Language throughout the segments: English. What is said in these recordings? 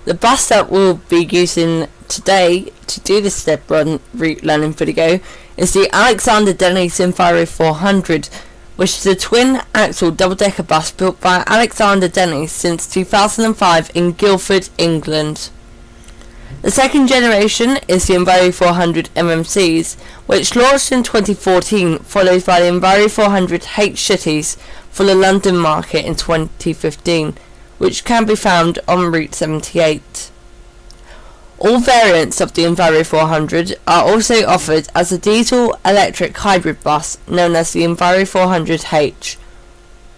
The bus that we'll be using today to do this Deadrun route learning video is the Alexander Dennis Enviro 400, which is a twin axle double-decker bus built by Alexander Dennis since 2005 in Guildford, England. The second generation is the Enviro 400 MMCs, which launched in 2014, followed by the Enviro 400 H Cities for the London market in 2015, which can be found on Route 78. All variants of the Enviro 400 are also offered as a diesel-electric hybrid bus known as the Enviro 400H,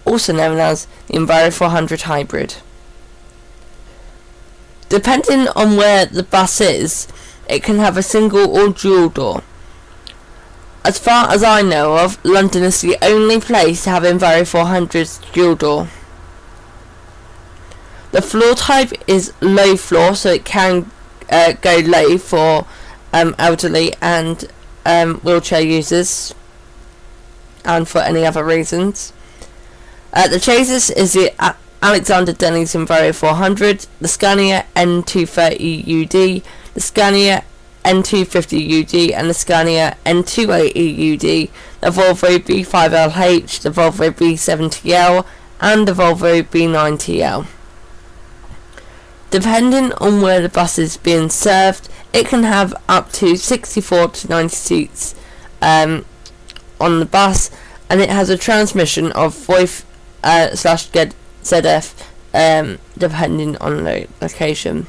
also known as the Enviro 400 Hybrid. Depending on where the bus is, it can have a single or dual door. As far as I know of, London is the only place to have Enviro 400's dual door. The floor type is low floor, so it can go low for elderly and wheelchair users, and for any other reasons. The chassis is the Alexander Dennis Enviro 400, the Scania N230UD, the Scania N250UD, and the Scania N280UD, the Volvo B5LH, the Volvo B70L, and the Volvo B90L. Depending on where the bus is being served, it can have up to 64 to 90 seats on the bus, and it has a transmission of VoIP /ZF depending on the location.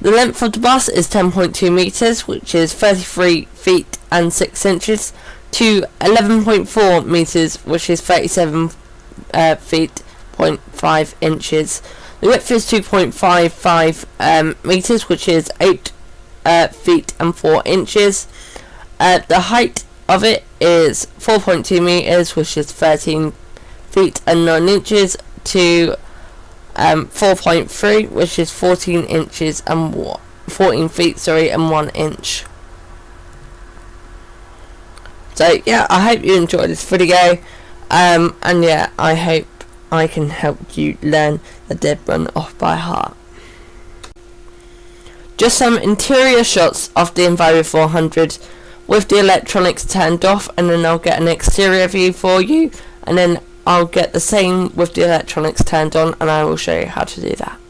The length of the bus is 10.2 metres, which is 33 feet and 6 inches, to 11.4 metres, which is 37 feet 0.5 inches. The width is 2.55 metres, which is 8 feet and 4 inches. The height of it is 4.2 metres, which is 13 feet and 9 inches, to 4.3, which is 14 inches and 14 feet, and 1 inch. So yeah, I hope you enjoyed this video, and yeah, I hope I can help you learn the Deadrun off by heart. Just some interior shots of the Enviro 400 with the electronics turned off, and then I'll get an exterior view for you, and then I'll get the same with the electronics turned on, and I will show you how to do that.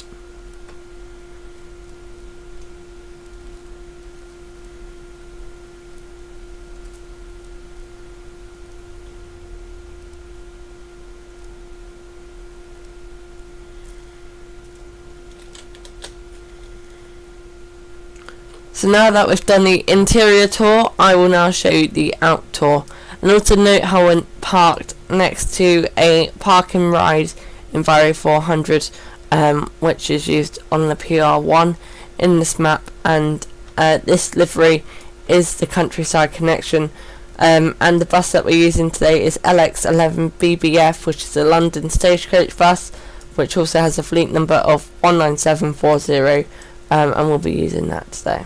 So now that we've done the interior tour, I will now show you the out tour. And also note how I went parked next to a park and ride Enviro 400, which is used on the PR1 in this map, and this livery is the Countryside Connection, and the bus that we're using today is LX11BBF, which is a London stagecoach bus, which also has a fleet number of 19740, and we'll be using that today.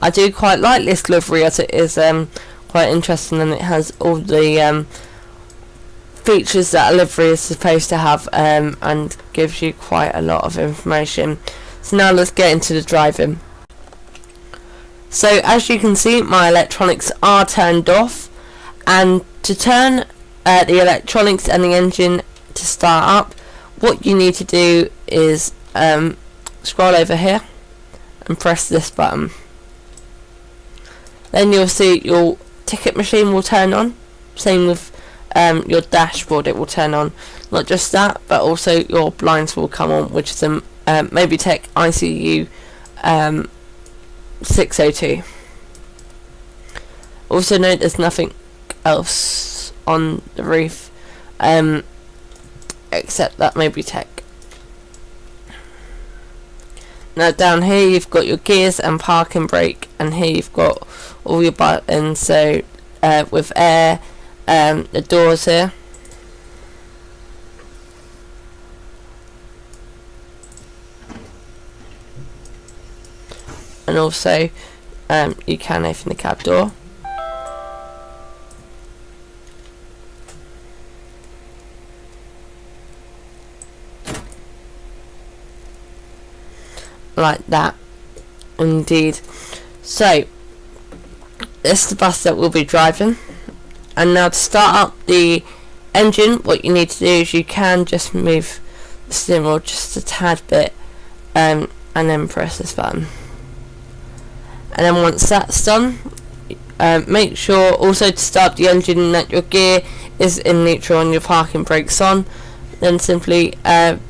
I do quite like this livery, as it is quite interesting, and it has all the features that a livery is supposed to have, and gives you quite a lot of information. So now let's get into the driving. So as you can see, my electronics are turned off, and to turn the electronics and the engine to start up, what you need to do is scroll over here and press this button. Then you'll see your ticket machine will turn on. Same with your dashboard, it will turn on. Not just that, but also your blinds will come on, which is a Mobitech ICU 602. Also note there's nothing else on the roof except that Mobitech. Now down here you've got your gears and parking brake, and here you've got all your buttons, so with air, the doors here, and also you can open the cab door. like that. Indeed. So this is the bus that we'll be driving, and now to start up the engine, what you need to do is you can just move the steering wheel just a tad bit, and then press this button. And then once that's done, make sure also to start the engine that your gear is in neutral and your parking brakes on. Then simply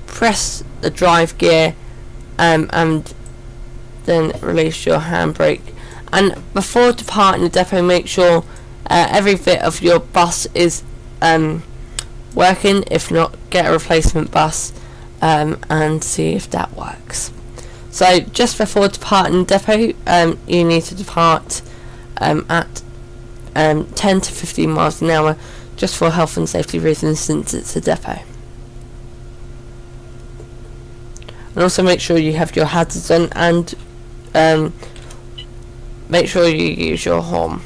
press the drive gear and then release your handbrake. And before departing the depot, make sure every bit of your bus is working. If not, get a replacement bus and see if that works. So just before departing the depot, you need to depart at 10 to 15 miles an hour, just for health and safety reasons, since it's a depot. And also make sure you have your hazards on, and make sure you use your horn.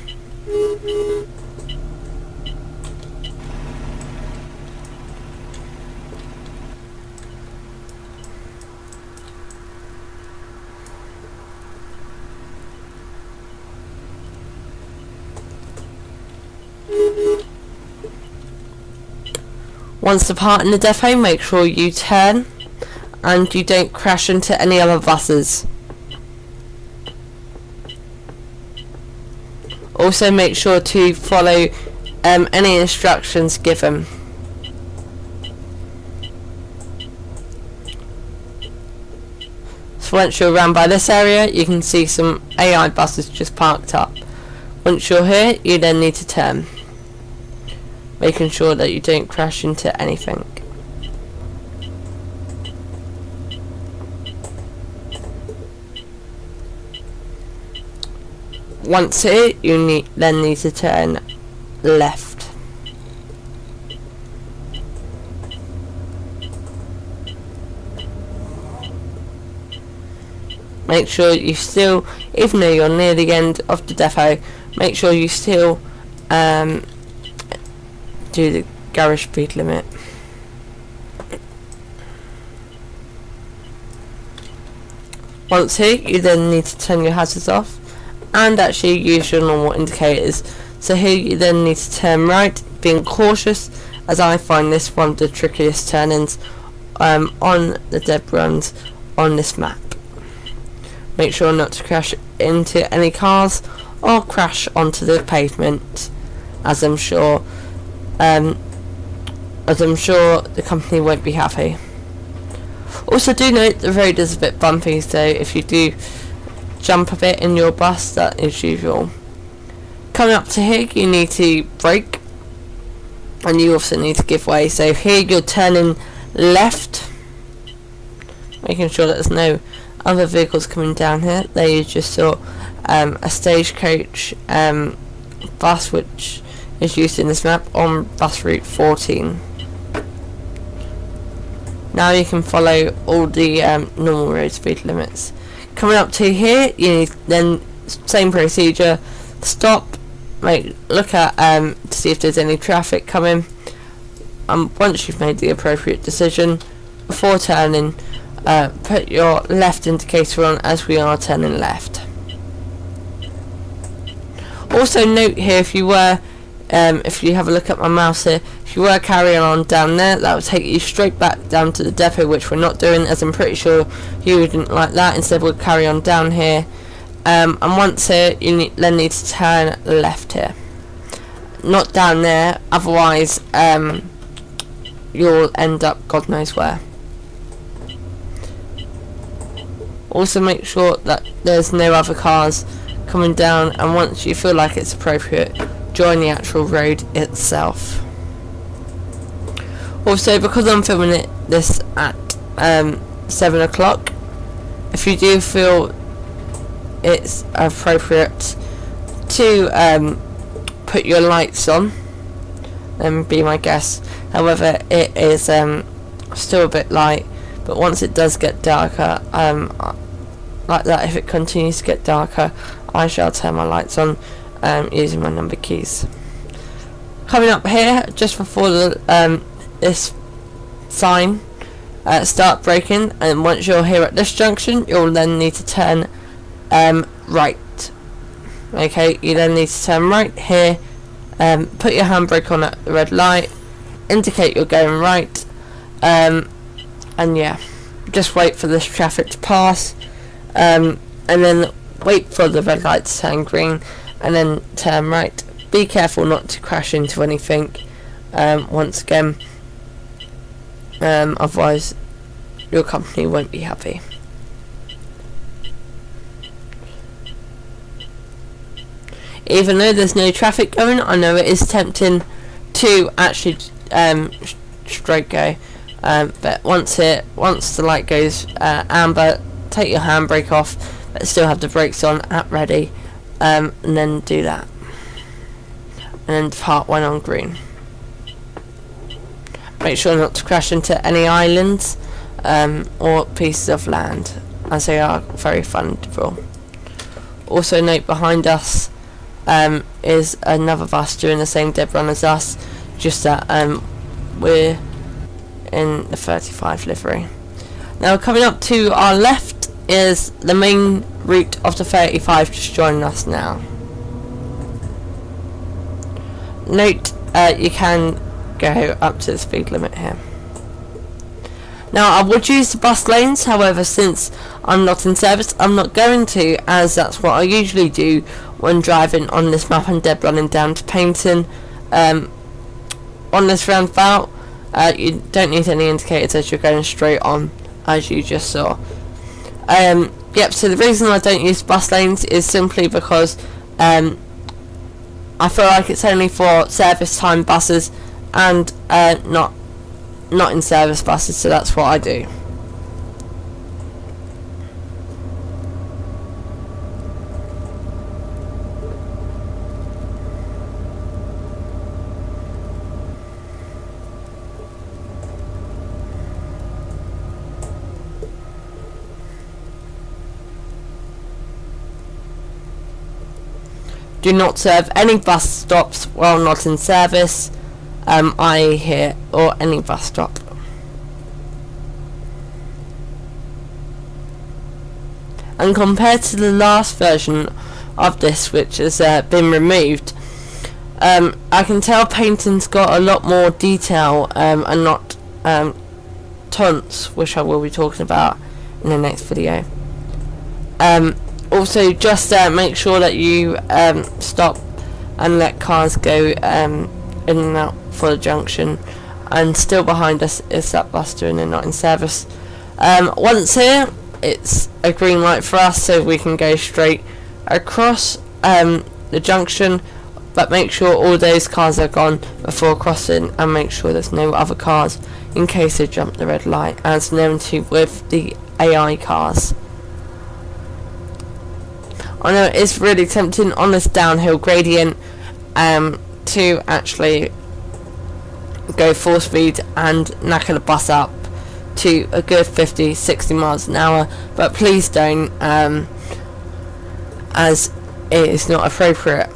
Once departing the depot, make sure you turn and you don't crash into any other buses. Also make sure to follow any instructions given. So once you're around by this area, you can see some AI buses just parked up. Once you're here, you then need to turn, making sure that you don't crash into anything. Once here, you then need to turn left. Make sure you still, even though you're near the end of the depot, make sure you still do the garage speed limit. Once here, you then need to turn your hazards off and actually use your normal indicators. So here you then need to turn right, being cautious, as I find this one of the trickiest turn-ins on the Deadruns on this map. Make sure not to crash into any cars or crash onto the pavement, as I'm sure the company won't be happy. Also do note the road is a bit bumpy, so if you do jump a bit in your bus, that is usual. Coming up to here, you need to brake, and you also need to give way. So here you're turning left, making sure that there's no other vehicles coming down here. There you just saw a stagecoach bus, which is used in this map on bus route 14. Now you can follow all the normal road speed limits. Coming up to here, you need then same procedure. Stop, look at to see if there's any traffic coming. Once you've made the appropriate decision, before turning, put your left indicator on, as we are turning left. Also note here, if you have a look at my mouse here, if you were carrying on down there, that would take you straight back down to the depot, which we're not doing, as I'm pretty sure you wouldn't like that. Instead we'll carry on down here, and once here you then need to turn left here, not down there, otherwise you'll end up God knows where. Also make sure that there's no other cars coming down, and once you feel like it's appropriate, join the actual road itself. Also, because I'm filming this at 7 o'clock, if you do feel it's appropriate to put your lights on, then be my guest. However, it is still a bit light, but once it does get darker, like that, if it continues to get darker, I shall turn my lights on using my number keys. Coming up here, just before the this sign, start braking, and once you're here at this junction, you'll then need to turn right. Okay, you then need to turn right here, put your handbrake on at the red light, indicate you're going right, and yeah, just wait for this traffic to pass, and then wait for the red light to turn green, and then turn right. Be careful not to crash into anything, once again, otherwise your company won't be happy. Even though there's no traffic going, I know it is tempting to actually straight go, but once the light goes amber, take your handbrake off, but still have the brakes on at ready, and then do that, and then depart when on green. Make sure not to crash into any islands or pieces of land, as they are very vulnerable. Also note, behind us is another bus doing the same Deadrun as us, just that we're in the 35 livery. Now coming up to our left is the main route of the 35 just joining us now. Note, you can go up to the speed limit here. Now I would use the bus lanes, however since I'm not in service I'm not going to, as that's what I usually do when driving on this map and Deadrunning down to Paignton. On this roundabout you don't need any indicators as you're going straight on, as you just saw. Yep, so the reason I don't use bus lanes is simply because I feel like it's only for service time buses and not in service buses, so that's what I do. Do not serve any bus stops while not in service, i.e. here, or any bus stop. And compared to the last version of this, which has been removed, I can tell Paignton's got a lot more detail and not taunts, which I will be talking about in the next video. Also, just make sure that you stop and let cars go in and out for the junction. And still behind us is that bus doing it not in service. Once here, it's a green light for us, so we can go straight across the junction, but make sure all those cars are gone before crossing, and make sure there's no other cars in case they jump the red light, as known to with the AI cars. I know it's really tempting on this downhill gradient to actually go full speed and knacker the bus up to a good 50-60 miles an hour, but please don't, as it is not appropriate.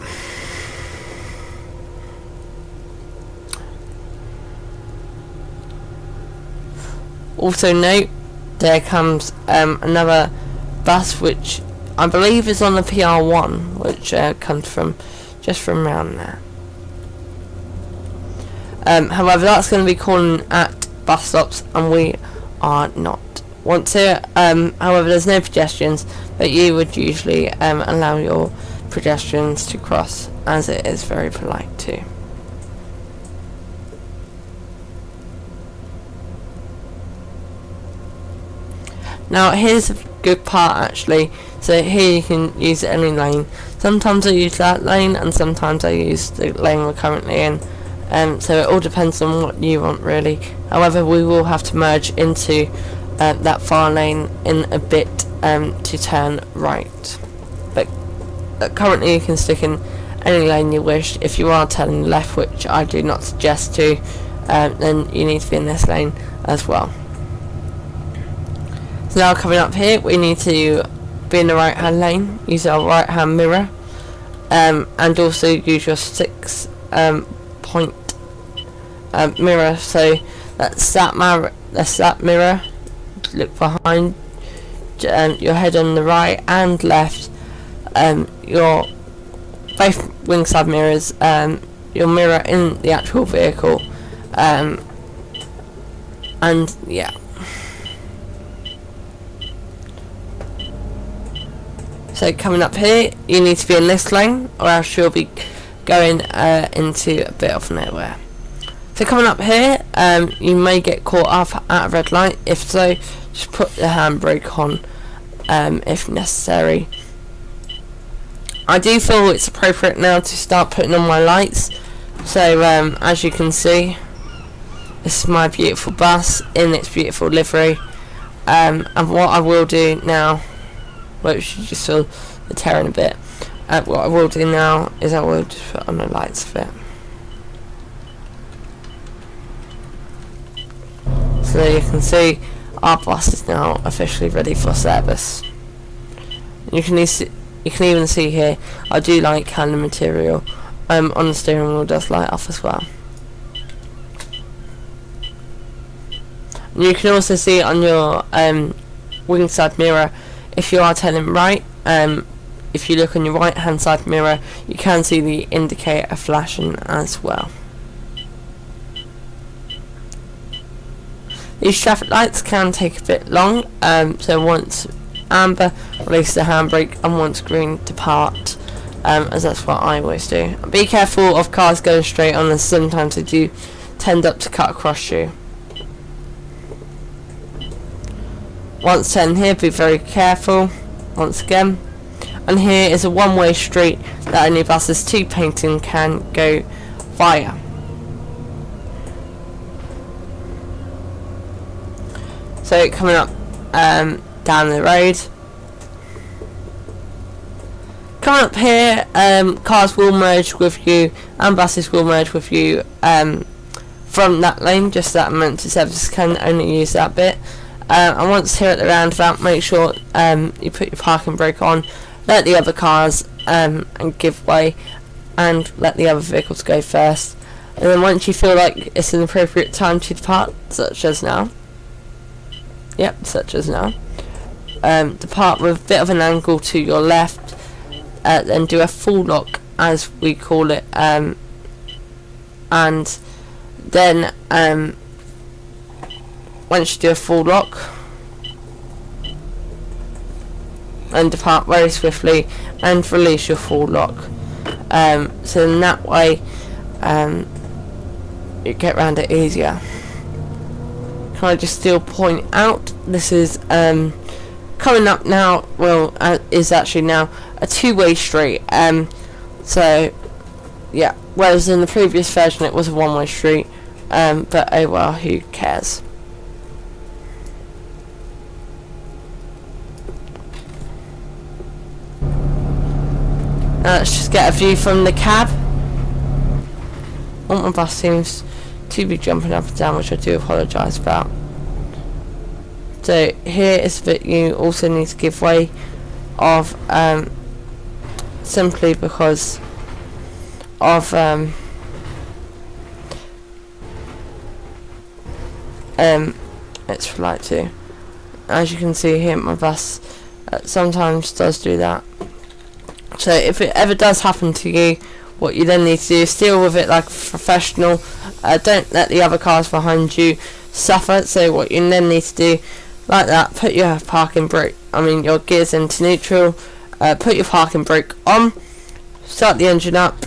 Also note, there comes another bus which I believe is on the PR1, which comes from just from around there. However, that's going to be calling at bus stops, and we are not. Once here, however, there's no pedestrians, but you would usually allow your pedestrians to cross, as it is very polite too. Now here's a good part actually. So here you can use any lane. Sometimes I use that lane and sometimes I use the lane we're currently in. So it all depends on what you want really. However, we will have to merge into that far lane in a bit to turn right. But currently you can stick in any lane you wish. If you are turning left, which I do not suggest to, then you need to be in this lane as well. So now coming up here, we need to be in the right hand lane, use our right hand mirror, and also use your 6 point mirror, so that's that that's that mirror. Look behind your head on the right and left. Your both wing side mirrors. Your mirror in the actual vehicle. And yeah. So coming up here, you need to be in this lane, or else you'll be going into a bit of nowhere. So coming up here, you may get caught up at a red light. If so, just put the handbrake on if necessary. I do feel it's appropriate now to start putting on my lights. So as you can see, this is my beautiful bus in its beautiful livery. And what I will do now, which you just feel the tearing a bit, what I will do now is I will just put on the lights of it. So you can see our bus is now officially ready for service. You can even see here I do like how the material on the steering wheel does light up as well. And you can also see on your wing side mirror, if you are turning right, if you look on your right hand side mirror, you can see the indicator flashing as well. These traffic lights can take a bit long, so once amber, release the handbrake, and once green, depart, as that's what I always do. Be careful of cars going straight on, as sometimes they do tend up to cut across you. Once turning here, be very careful once again. And here is a one-way street that only buses to Paignton can go via. So coming up down the road, coming up here, cars will merge with you and buses will merge with you from that lane. Just that emergency services can only use that bit. And once here at the roundabout, make sure you put your parking brake on, let the other cars and give way, and let the other vehicles go first. And then once you feel like it's an appropriate time to depart, such as now, depart with a bit of an angle to your left, then do a full lock as we call it, and then once you do a full lock and depart very swiftly and release your full lock, so in that way you get around it easier. Can I just still point out, this is coming up now, well, is actually now a two-way street, so yeah, whereas in the previous version it was a one-way street, but oh well, who cares. Now let's just get a view from the cab. My bus seems to be jumping up and down, which I do apologise about. So here is that you also need to give way of simply because of it's for light too. As you can see here, my bus sometimes does do that. So if it ever does happen to you, what you then need to do is deal with it like a professional. Don't let the other cars behind you suffer. So what you then need to do, like that, put your parking brake, your gears into neutral, put your parking brake on, start the engine up,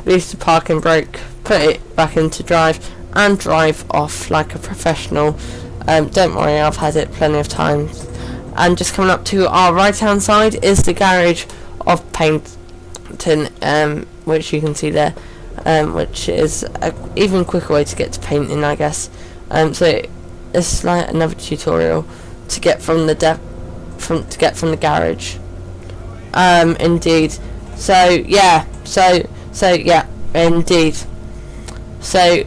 release the parking brake, put it back into drive, and drive off like a professional. Don't worry, I've had it plenty of times. And just coming up to our right hand side is the garage of Paignton, which you can see there, which is an even quicker way to get to Paignton, I guess. So this is like another tutorial to get from the garage. Indeed. So yeah, indeed. So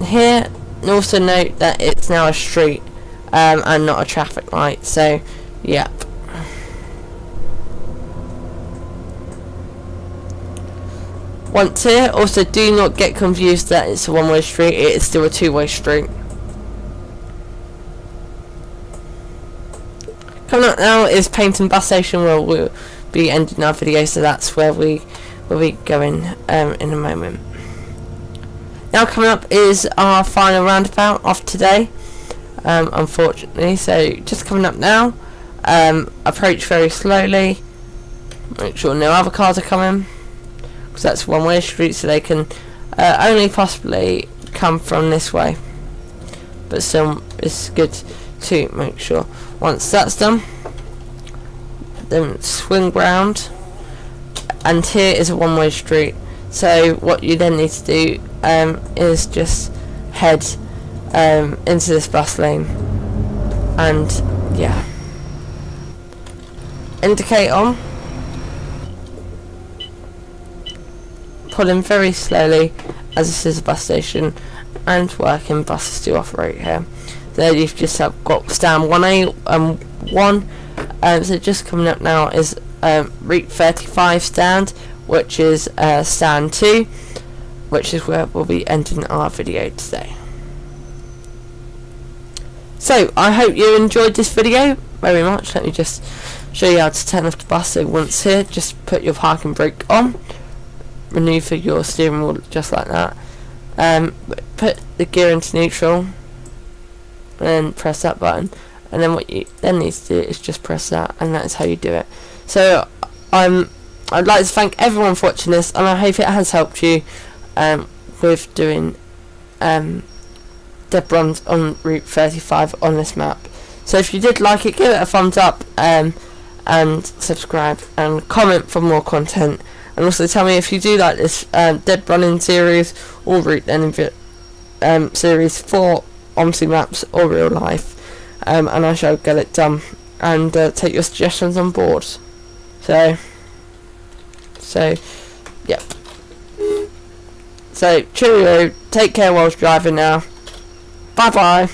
here, also note that it's now a street and not a traffic light. So yep. Once here, also do not get confused that it's a one-way street. It is still a two-way street. coming up now is Paignton Bus Station, where we'll be ending our video, so that's where we'll be going in a moment. Now coming up is our final roundabout of today, unfortunately, so just coming up now. Approach very slowly, make sure no other cars are coming, because that's one-way street, so they can only possibly come from this way, but still it's good to make sure. Once that's done, then swing round, and here is a one-way street, so what you then need to do is just head into this bus lane, and yeah, indicate on, pull in very slowly, as this is a bus station and working buses do operate here. So you've just got stand 1A and 1. So just coming up now is Route 35 stand, which is stand 2, which is where we'll be ending our video today. So I hope you enjoyed this video very much. Let me just show you how to turn off the bus. So once here, just put your parking brake on, maneuver your steering wheel just like that, put the gear into neutral, and press that button, and then what you then need to do is just press that, and that is how you do it. So I'd like to thank everyone for watching this, and I hope it has helped you with doing dead runs on Route 35 on this map. So if you did like it, give it a thumbs up, and subscribe and comment for more content, and also tell me if you do like this dead running series or route learning series for OMSI maps or real life, and I shall get it done and take your suggestions on board. So yep. So cheerio, take care whilst driving now. Bye bye.